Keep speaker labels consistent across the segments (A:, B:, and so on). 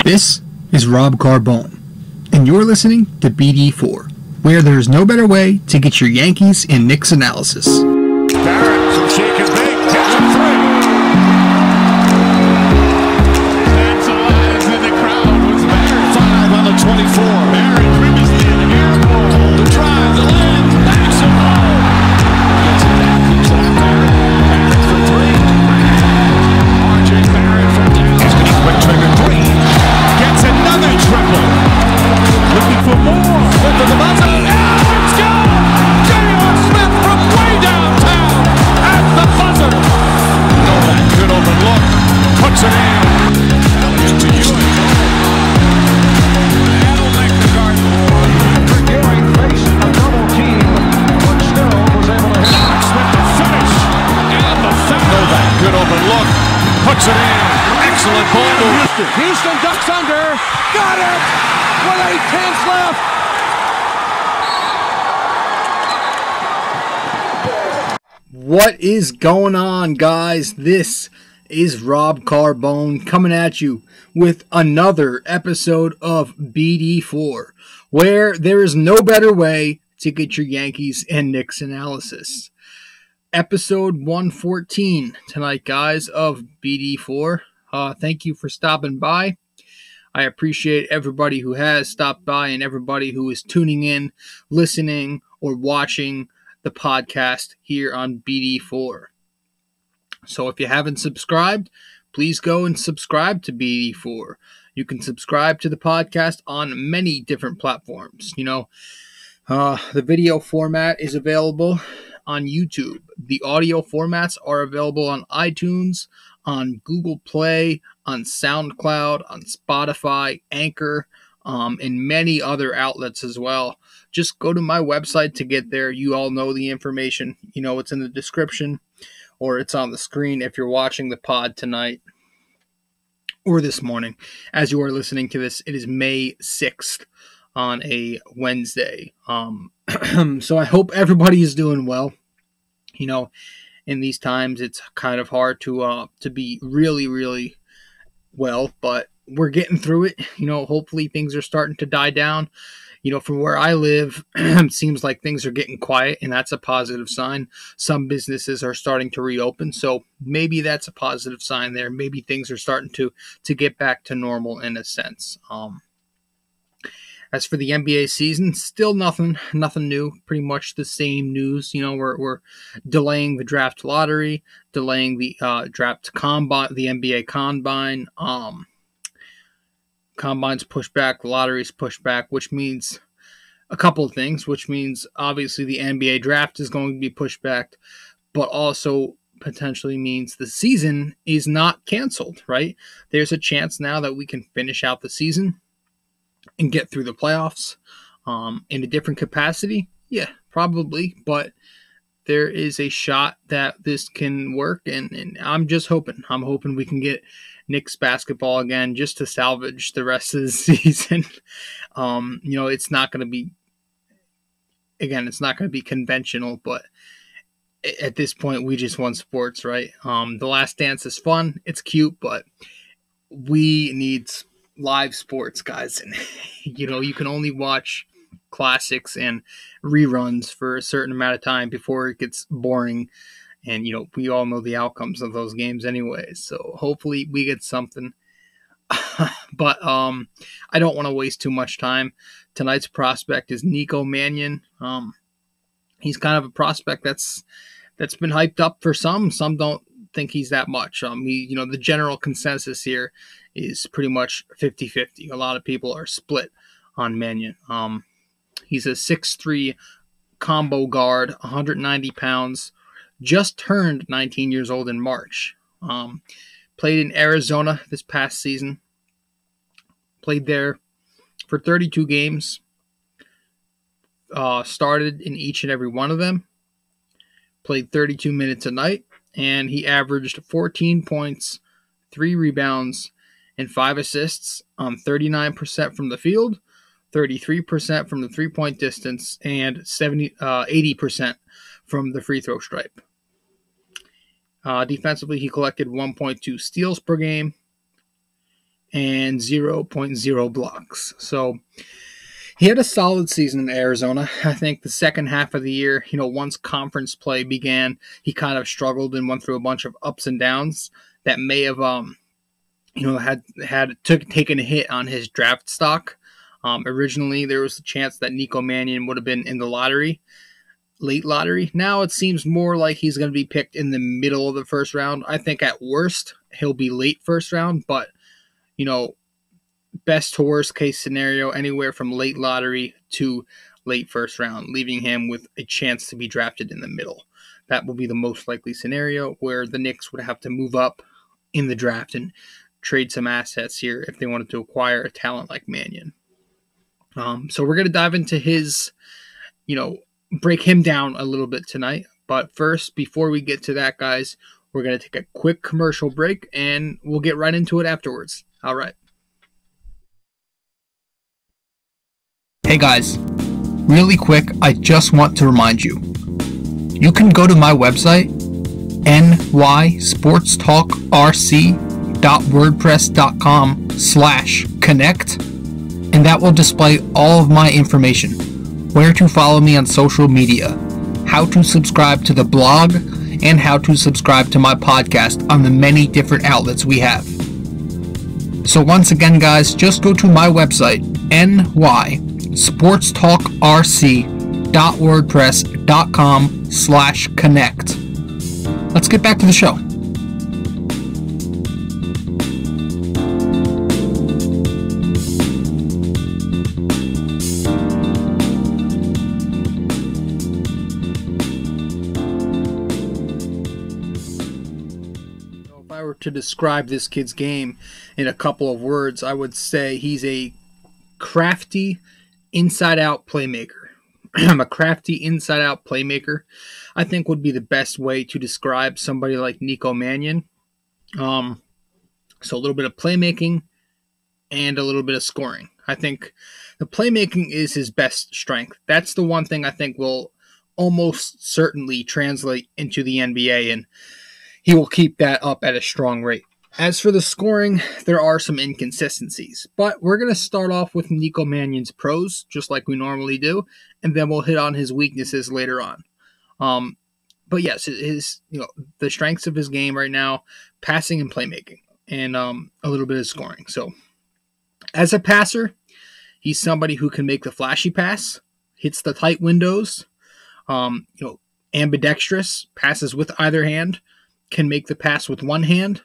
A: This is Rob Carbone, and you're listening to BD4, where there's no better way to get your Yankees and Knicks analysis.
B: Barrett, some shake and bake, hits a three. That's alive in the crowd with Barrett. 5 on the 24. Barrett previously in the air ball. The drive, the land, backs him home. Gets it back, keeps it on Barrett. Barrett for three. R.J. Barrett from down. He's going to quick trigger three. Gets another triple. Looking for more. Smith at the buzzer. Oh, it's gone! J.R. Smith from way downtown at the buzzer. Novak, good open look. Puts it in. Challenge to Ewing. That'll make the Garden War. Ewing faced a double team, but still was able to hit. Smith to finish. And the foul. Novak, good open look. Puts it in. Excellent ball move. Houston ducks under. Got it! With 8/10 left.
A: What is going on, guys? This is Rob Carbone coming at you with another episode of BD4, where there is no better way to get your Yankees and Knicks analysis. Episode 114 tonight, guys, of BD4. Thank you for stopping by. I appreciate everybody who has stopped by and everybody who is tuning in, listening, or watching the podcast here on BD4. So if you haven't subscribed, please go and subscribe to BD4. You can subscribe to the podcast on many different platforms. The video format is available on YouTube. The audio formats are available on iTunes, on Google Play, on SoundCloud, on Spotify, Anchor, and many other outlets as well. Just go to my website to get there. You all know the information. It's in the description or it's on the screen if you're watching the pod tonight or this morning. As you are listening to this, it is May 6th on a Wednesday. So I hope everybody is doing well. In these times, it's kind of hard to be really, really well, but we're getting through it. Hopefully things are starting to die down. From where I live, it seems like things are getting quiet, and that's a positive sign. Some businesses are starting to reopen, so maybe that's a positive sign there. Maybe things are starting to get back to normal in a sense. As for the NBA season, still nothing new. Pretty much the same news. We're delaying the draft lottery, delaying the draft combine, the NBA combine. Combine's pushed back, the lottery's pushed back, which means a couple of things. Which means obviously the NBA draft is going to be pushed back, but also potentially means the season is not canceled. Right? There's a chance now that we can finish out the season and get through the playoffs in a different capacity? Yeah, probably. But there is a shot that this can work, and I'm just hoping. I'm hoping we can get Knicks basketball again just to salvage the rest of the season. It's not going to be, again, it's not going to be conventional, but at this point, we just want sports, right? The Last Dance is fun. It's cute, but we need live sports, guys. And you can only watch classics and reruns for a certain amount of time before it gets boring, and we all know the outcomes of those games anyway, so hopefully we get something. But I don't want to waste too much time. Tonight's prospect is Nico Mannion. He's kind of a prospect that's been hyped up for some don't think he's that much. The general consensus here is pretty much 50-50. A lot of people are split on Mannion. He's a 6'3" combo guard, 190 pounds, just turned 19 years old in March. Played in Arizona this past season. Played there for 32 games. Started in each and every one of them. Played 32 minutes a night. And he averaged 14 points, 3 rebounds, and 5 assists on 39% from the field, 33% from the three-point distance, and 80% from the free throw stripe. Defensively, he collected 1.2 steals per game and 0.0 blocks. So he had a solid season in Arizona. I think the second half of the year, once conference play began, he kind of struggled and went through a bunch of ups and downs that may have, taken a hit on his draft stock. Originally, there was a chance that Nico Mannion would have been in the lottery, late lottery. Now it seems more like he's going to be picked in the middle of the first round. I think at worst, he'll be late first round, but, best to worst case scenario, anywhere from late lottery to late first round, leaving him with a chance to be drafted in the middle. That will be the most likely scenario where the Knicks would have to move up in the draft and trade some assets here if they wanted to acquire a talent like Mannion. So we're going to dive into his, break him down a little bit tonight. But first, before we get to that, guys, we're going to take a quick commercial break and we'll get right into it afterwards. All right. Hey guys, really quick, I just want to remind you, you can go to my website, nysportstalkrc.wordpress.com/connect, and that will display all of my information, where to follow me on social media, how to subscribe to the blog, and how to subscribe to my podcast on the many different outlets we have. So once again, guys, just go to my website, nysportstalkrc.wordpress.com/connect. Let's get back to the show. If I were to describe this kid's game in a couple of words, I would say he's a crafty inside-out playmaker. A crafty inside-out playmaker, I think, would be the best way to describe somebody like Nico Mannion. So a little bit of playmaking and a little bit of scoring. I think the playmaking is his best strength. That's the one thing I think will almost certainly translate into the NBA, and he will keep that up at a strong rate. As for the scoring, there are some inconsistencies, but we're going to start off with Nico Mannion's pros, just like we normally do, and then we'll hit on his weaknesses later on. But yes, the strengths of his game right now, passing and playmaking, and a little bit of scoring. So, as a passer, he's somebody who can make the flashy pass, hits the tight windows, ambidextrous, passes with either hand, can make the pass with one hand.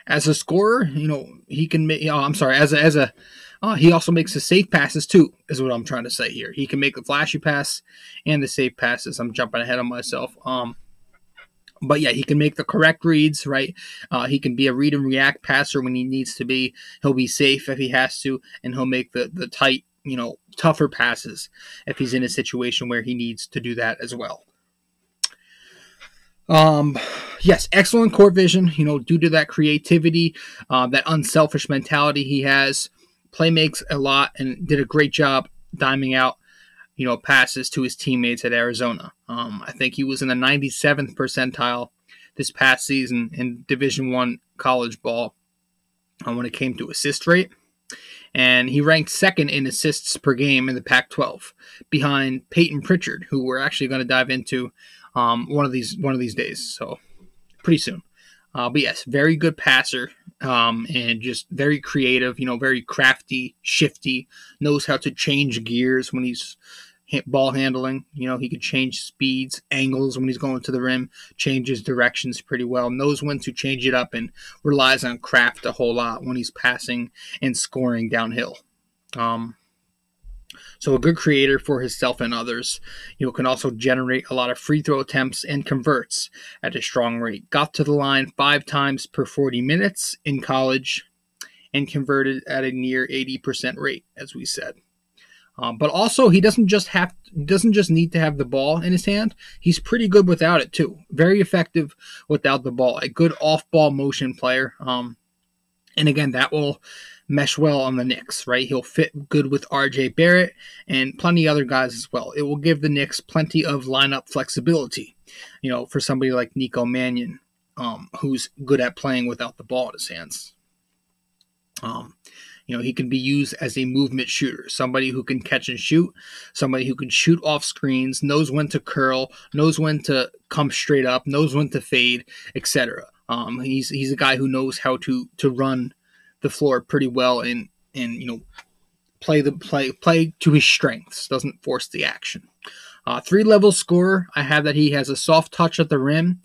A: As a scorer, he can make. He also makes the safe passes too. Is what I'm trying to say here. He can make the flashy pass and the safe passes. I'm jumping ahead of myself. But yeah, he can make the correct reads. Right. He can be a read and react passer when he needs to be. He'll be safe if he has to, and he'll make the tight, tougher passes if he's in a situation where he needs to do that as well. Yes, excellent court vision, due to that creativity, that unselfish mentality he has. Play makes a lot and did a great job diming out, passes to his teammates at Arizona. I think he was in the 97th percentile this past season in Division I college ball when it came to assist rate. And he ranked second in assists per game in the Pac-12, behind Peyton Pritchard, who we're actually going to dive into one of these days, so pretty soon. But yes, very good passer, and just very creative, very crafty, shifty, knows how to change gears when he's ball handling. He could change speeds, angles when he's going to the rim, changes directions pretty well, knows when to change it up, and relies on craft a whole lot when he's passing and scoring downhill. So a good creator for himself and others. Can also generate a lot of free throw attempts and converts at a strong rate. Got to the line 5 times per 40 minutes in college and converted at a near 80% rate, as we said. But also, he doesn't just need to have the ball in his hand. He's pretty good without it too. Very effective without the ball. A good off-ball motion player. And again, that will mesh well on the Knicks, right? He'll fit good with R.J. Barrett and plenty of other guys as well. It will give the Knicks plenty of lineup flexibility, for somebody like Nico Mannion, who's good at playing without the ball in his hands. He can be used as a movement shooter, somebody who can catch and shoot, somebody who can shoot off screens, knows when to curl, knows when to come straight up, knows when to fade, etc. He's a guy who knows how to run the floor pretty well and play to his strengths, doesn't force the action. 3-level scorer, I have that he has a soft touch at the rim.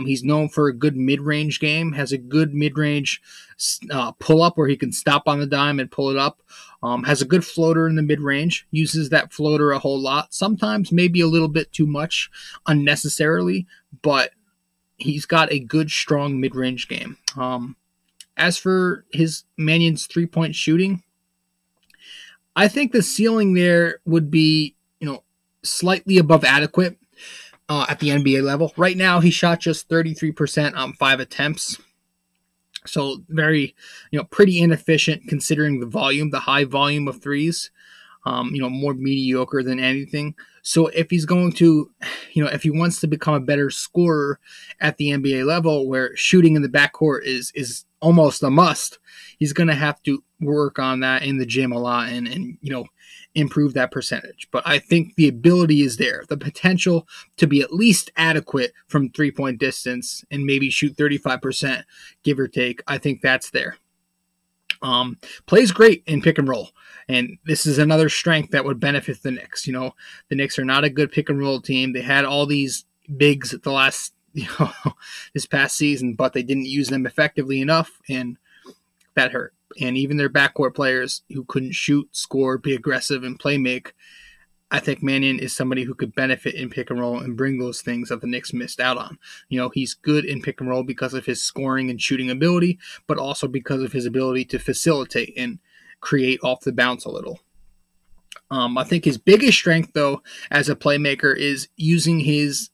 A: He's known for a good mid-range game, has a good mid-range pull-up where he can stop on the dime and pull it up. Has a good floater in the mid-range, uses that floater a whole lot, sometimes maybe a little bit too much unnecessarily, but he's got a good, strong mid-range game. As for Mannion's three-point shooting, I think the ceiling there would be, slightly above adequate at the NBA level. Right now, he shot just 33% on 5 attempts. So very, pretty inefficient considering the high volume of threes. More mediocre than anything. So if he's going to, if he wants to become a better scorer at the NBA level where shooting in the backcourt is almost a must, he's going to have to work on that in the gym a lot and improve that percentage. But I think the ability is there. The potential to be at least adequate from 3-point distance and maybe shoot 35%, give or take. I think that's there. Plays great in pick and roll. And this is another strength that would benefit the Knicks. The Knicks are not a good pick and roll team. They had all these bigs at the last, this past season, but they didn't use them effectively enough, and that hurt. And even their backcourt players who couldn't shoot, score, be aggressive, and play make, I think Mannion is somebody who could benefit in pick and roll and bring those things that the Knicks missed out on. He's good in pick and roll because of his scoring and shooting ability, but also because of his ability to facilitate and create off the bounce a little. I think his biggest strength, though, as a playmaker is using his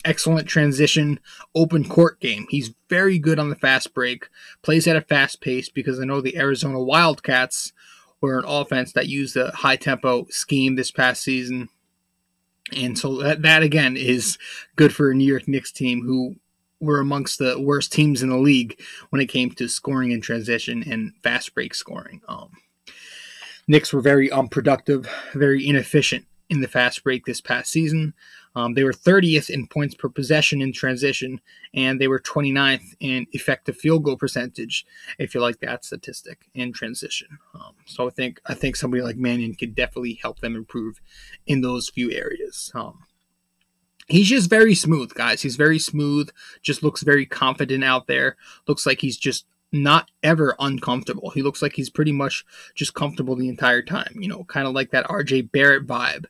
A: excellent transition open court game. He's very good on the fast break, plays at a fast pace because I know the Arizona Wildcats were an offense that used a high-tempo scheme this past season. And so that again, is good for a New York Knicks team who were amongst the worst teams in the league when it came to scoring in transition and fast break scoring. Knicks were very unproductive, very inefficient in the fast break this past season. They were 30th in points per possession in transition, and they were 29th in effective field goal percentage, if you like that statistic, in transition. So I think somebody like Mannion could definitely help them improve in those few areas. He's just very smooth, guys. He's very smooth, just looks very confident out there. Looks like he's just not ever uncomfortable. He looks like he's pretty much just comfortable the entire time, kind of like that RJ Barrett vibe.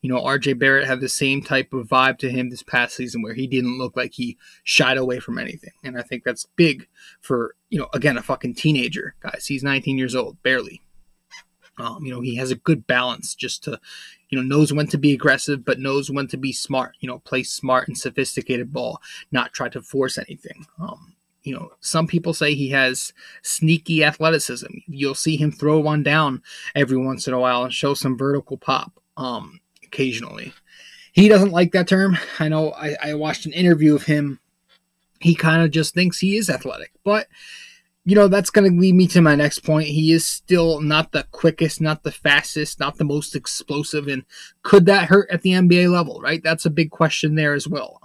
A: RJ Barrett had the same type of vibe to him this past season where he didn't look like he shied away from anything. And I think that's big for, again, a fucking teenager, guys. He's 19 years old, barely. He has a good balance just to, knows when to be aggressive, but knows when to be smart, play smart and sophisticated ball, not try to force anything. Some people say he has sneaky athleticism. You'll see him throw one down every once in a while and show some vertical pop occasionally. He doesn't like that term. I know I watched an interview of him. He kind of just thinks he is athletic. But, that's going to lead me to my next point. He is still not the quickest, not the fastest, not the most explosive. And could that hurt at the NBA level, right? That's a big question there as well.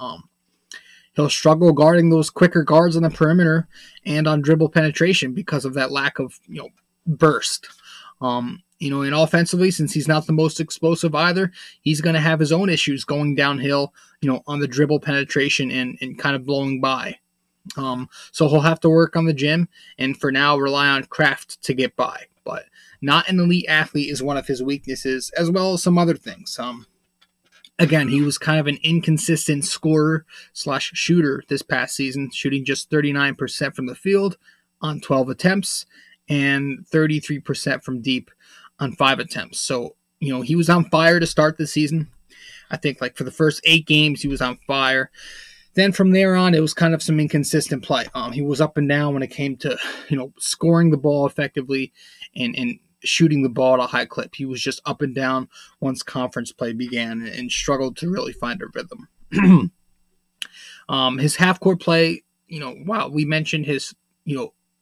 A: He'll struggle guarding those quicker guards on the perimeter and on dribble penetration because of that lack of, burst. And offensively, since he's not the most explosive either, he's going to have his own issues going downhill, on the dribble penetration and kind of blowing by. So he'll have to work on the gym and for now rely on craft to get by. But not an elite athlete is one of his weaknesses, as well as some other things. Again, he was kind of an inconsistent scorer/shooter this past season, shooting just 39% from the field on 12 attempts and 33% from deep on 5 attempts. So, he was on fire to start the season. I think for the first 8 games, he was on fire. Then from there on, it was kind of some inconsistent play. He was up and down when it came to, scoring the ball effectively and shooting the ball at a high clip. He was just up and down once conference play began and struggled to really find a rhythm. His half-court play, while we mentioned his,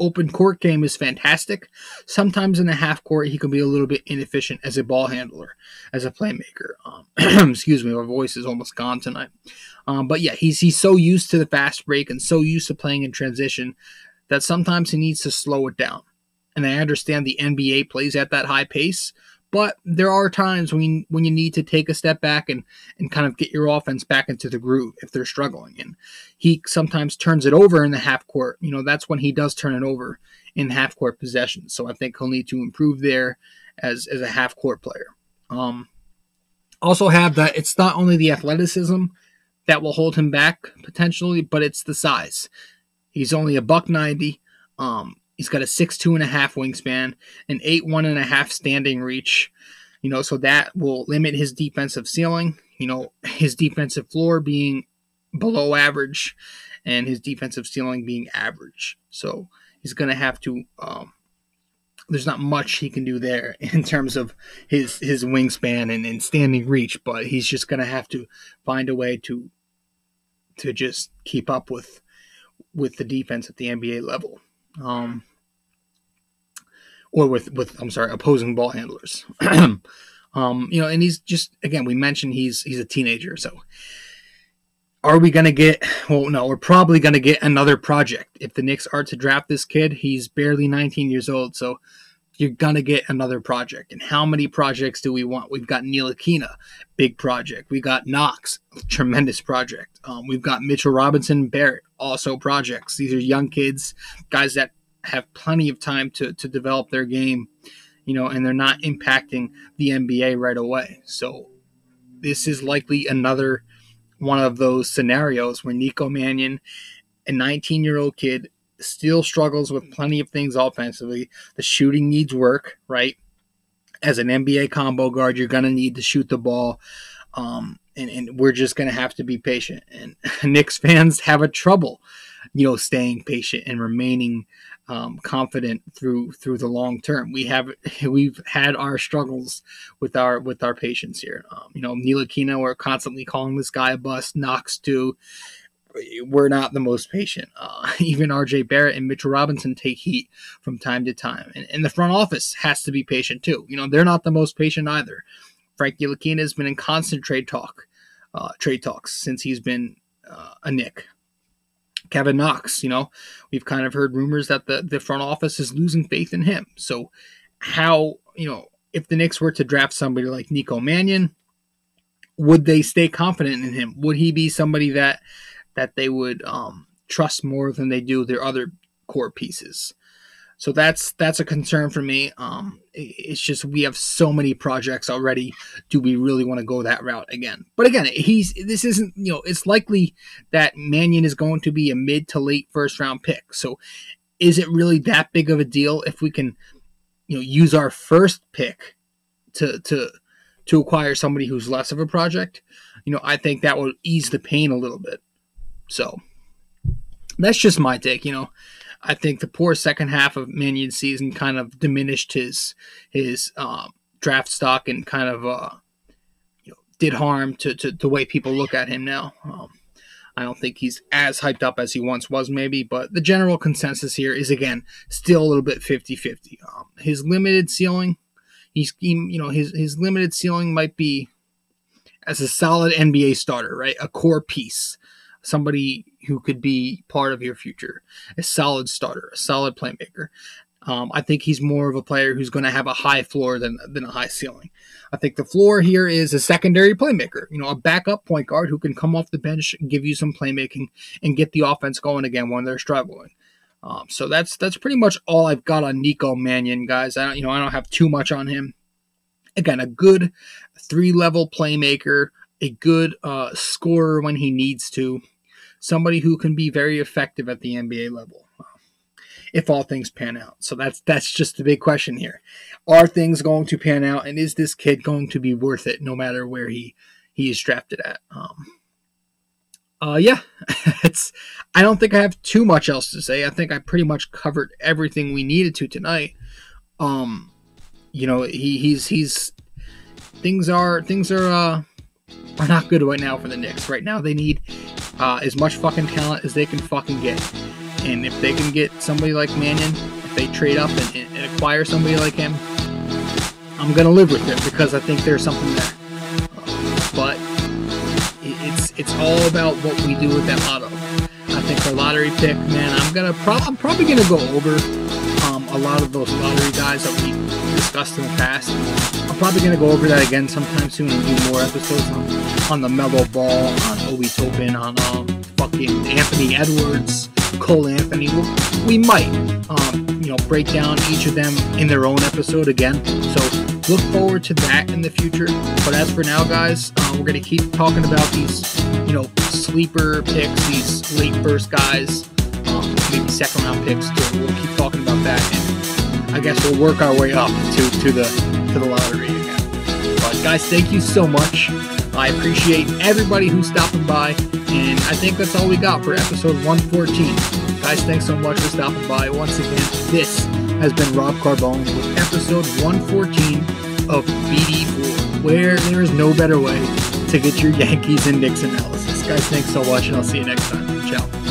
A: open court game is fantastic. Sometimes in the half court, he can be a little bit inefficient as a ball handler, as a playmaker. Excuse me, my voice is almost gone tonight. But yeah, he's so used to the fast break and so used to playing in transition that sometimes he needs to slow it down. And I understand the NBA plays at that high pace, but there are times when you need to take a step back and kind of get your offense back into the groove if they're struggling. And he sometimes turns it over in the half court. That's when he does turn it over in half court possessions. So I think he'll need to improve there as a half court player. Also have that it's not only the athleticism that will hold him back potentially, but it's the size. He's only $190. He's got a 6'2.5" wingspan, an 8'1.5" standing reach, so that will limit his defensive ceiling, his defensive floor being below average and his defensive ceiling being average. So he's going to have to, there's not much he can do there in terms of his wingspan and standing reach, but he's just going to have to find a way to just keep up with the defense at the NBA level. Or with opposing ball handlers. And he's just, again, we mentioned he's a teenager. So are we going to get, well, no, we're probably going to get another project. If the Knicks are to draft this kid, he's barely 19 years old. So you're going to get another project. And how many projects do we want? We've got Ntilikina, big project. We got Knox, tremendous project. We've got Mitchell Robinson, Barrett, also projects. These are young kids, guys that have plenty of time to develop their game, and they're not impacting the NBA right away. So this is likely another one of those scenarios where Nico Mannion, a 19-year-old kid, still struggles with plenty of things offensively. The shooting needs work, right? As an NBA combo guard, you're going to need to shoot the ball. And we're just going to have to be patient. And Knicks fans have a trouble, staying patient and remaining confident through the long term. We've had our struggles with our patience here. Ntilikina, we're constantly calling this guy a bust. Knox too. We're not the most patient. Even RJ Barrett and Mitchell Robinson take heat from time to time. And the front office has to be patient too. They're not the most patient either. Frank Ntilikina has been in constant trade talks since he's been a Knick. Kevin Knox, we've kind of heard rumors that the front office is losing faith in him. So how, if the Knicks were to draft somebody like Nico Mannion, would they stay confident in him? Would he be somebody that they would trust more than they do their other core pieces? So that's a concern for me. It's just we have so many projects already. Do we really want to go that route again? But again, this isn't, it's likely that Mannion is going to be a mid to late first round pick. So is it really that big of a deal if we can, use our first pick to acquire somebody who's less of a project? I think that will ease the pain a little bit. So that's just my take. I think the poor second half of Mannion's season kind of diminished his draft stock and kind of did harm to the way people look at him now. I don't think he's as hyped up as he once was, maybe, but the general consensus here is, again, still a little bit 50-50. His limited ceiling, his limited ceiling might be as a solid NBA starter, right? A core piece. Somebody who could be part of your future, a solid starter, a solid playmaker. I think he's more of a player who's going to have a high floor than a high ceiling. I think the floor here is a secondary playmaker, a backup point guard who can come off the bench and give you some playmaking and get the offense going again when they're struggling. So that's pretty much all I've got on Nico Mannion, guys. I don't have too much on him. Again, a good 3-level playmaker, a good scorer when he needs to. Somebody who can be very effective at the NBA level, if all things pan out. So that's just the big question here. Are things going to pan out, and is this kid going to be worth it no matter where he is drafted at? Yeah, I don't think I have too much else to say. I think I pretty much covered everything we needed to tonight. He's things are not good right now for the Knicks. Right now they need as much fucking talent as they can fucking get. And if they can get somebody like Mannion, if they trade up and acquire somebody like him, I'm going to live with it because I think there's something there. But it's all about what we do with that lotto. I think for lottery pick, man, I'm probably going to go over a lot of those lottery guys that we discussed in the past. I'm probably going to go over that again sometime soon and do more episodes on the Mellow Ball, on Obi Toppin, on fucking Anthony Edwards, Cole Anthony. We might, break down each of them in their own episode again. So look forward to that in the future. But as for now, guys, we're going to keep talking about these, sleeper picks, these late first guys, maybe second round picks too. We'll keep talking about that, and I guess we'll work our way up to the lottery again. But guys, thank you so much. I appreciate everybody who's stopping by, and I think that's all we got for episode 114. Guys, thanks so much for stopping by. Once again, this has been Rob Carbone with episode 114 of BD4, where there is no better way to get your Yankees and Knicks analysis. Guys, thanks so much, and I'll see you next time. Ciao.